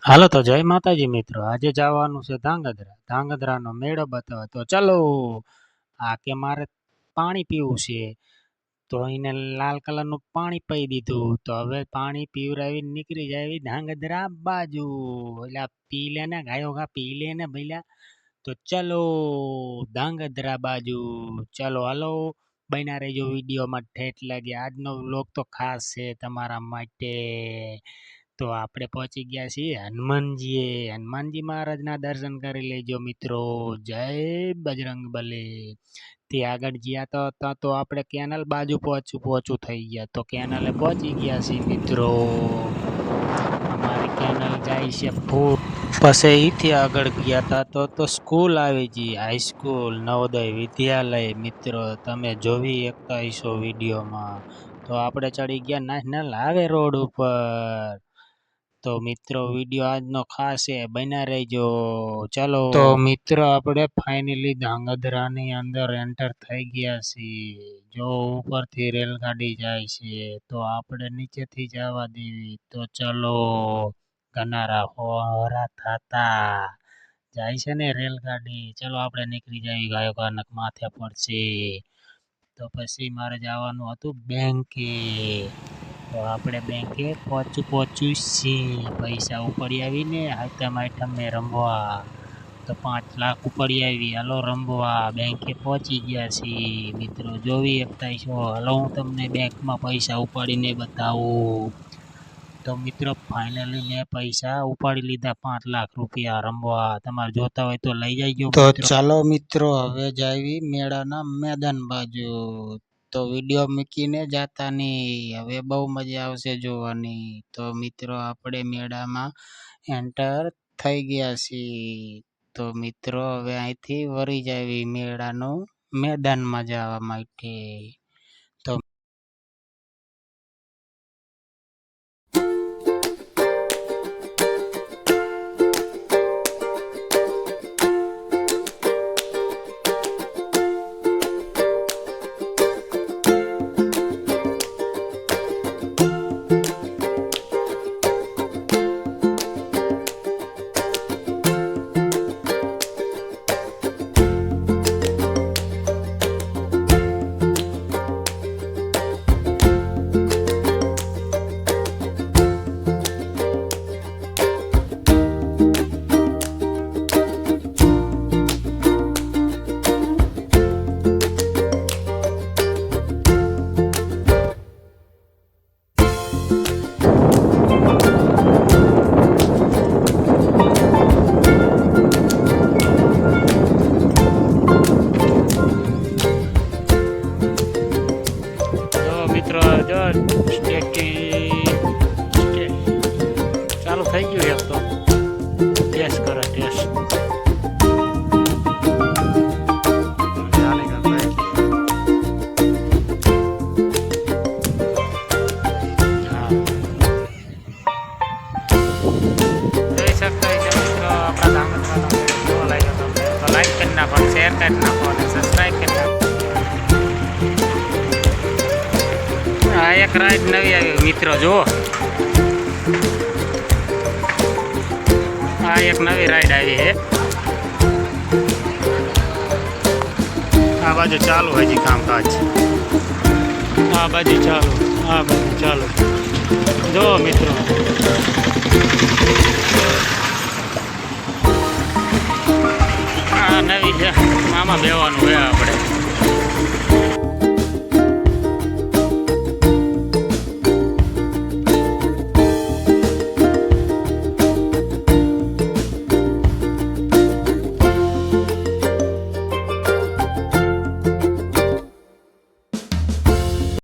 હાલો તો જય માતાજી મિત્રો. આજે જવાનું છે ધાંગધ્રા. ધાંગધ્રાનો મેળો બતાવવા. તો ચાલો. આ કે મારે પાણી પીવું છે. તો એને લાલ કલરનું પાણી પી દીધું. તો હવે પાણી પીવરાવીને નીકળી જાય ધાંગધ્રા બાજુ. એટલે પી લે ને ગાયો ગા પી લે ને ભઈલા. તો ચલો ધાંગધ્રા બાજુ. ચલો હાલો. બન્યા રહેજો વિડીયોમાં ઠેઠ લાગે. આજનો વ્લોગ તો ખાસ છે તમારા માટે. તો આપણે પહોંચી ગયા છીએ હનુમાનજીએ. હનુમાનજી મહારાજના દર્શન કરી લેજો મિત્રો. જય બજરંગબલી. તે આગળ ગયા તો ત્યાં તો આપણે કેનલ બાજુ પહોંચું થઈ ગયા. તો કેનલે પહોંચી ગયા છીએ મિત્રો. અમારી કેનલ જાય છે ફૂટ. પછી અહીંથી આગળ ગયા હતા તો સ્કૂલ આવી ગઈ. હાઈસ્કૂલ નવોદય વિદ્યાલય મિત્રો. તમે જોવી એકતા હશો વિડીયોમાં. તો આપણે ચડી ગયા નેશનલ હાઈવે રોડ ઉપર. તો મિત્રો વિડીયો આજનો ખાસ છે, બન્યા રહેજો. ચાલો તો મિત્રો આપણે ફાઇનલી ધાંગધ્રાની અંદર એન્ટર થઈ ગયા છીએ. જો ઉપરથી રેલગાડી જાય છે તો આપણે નીચેથી જવા દેવી. તો ચલો ગનારા હોરા થતા જાય છે ને રેલગાડી. ચલો આપણે નીકળી જઈએ. ગાયો કાનક માથે પડશે. તો પછી મારે જવાનું હતું બેંકે. તો આપણે બેંકે પહોંચ્યું છીએ. પૈસા ઉપડી આવીને આઈટમ રમવા. તો 5 લાખ ઉપડી આવી. હાલો રમવા. બેંકે પહોંચી ગયા છીએ મિત્રો. જોવી એકતા છો. હાલો હું તમને બેંકમાં પૈસા ઉપાડીને બતાવું. તો મિત્રો ફાઇનલી મેં પૈસા ઉપાડી લીધા 5 લાખ રૂપિયા રમવા. તમારે જોતા હોય તો લઈ જજો. તો ચાલો મિત્રો હવે જાવી મેળાના મેદાન બાજુ. તો વિડીયો મૂકીને જાતા નહીં. હવે બહુ મજા આવશે જોવાની. તો મિત્રો આપણે મેળામાં એન્ટર થઈ ગયા છીએ. તો મિત્રો હવે અહીંથી વળી જાવી મેળાનું મેદાનમાં જવા માટે. તો ચાલુ થઈ ગયું. એક તો ટેસ્ટ કરે ટેસ્ટ. જોઈ શકતા હોય છે મિત્રો આપણા ધાંગધ્રાનો વિડીયો લાગ્યો તમને તો લાઈક કરી નાખો, શેર કરી નાખો અને સબસ્ક્રાઈબ કરી નાખો. આ એક રાઈડ નવી આવી મિત્રો. જુઓ આ એક નવી રાઈડ આવી છે. આ બાજુ ચાલુ હજી કામકાજ. આ બાજુ ચાલુ. આ બાજુ ચાલુ. જુઓ મિત્રો આ નવી છે. આમાં બેવાનું છે આપણે.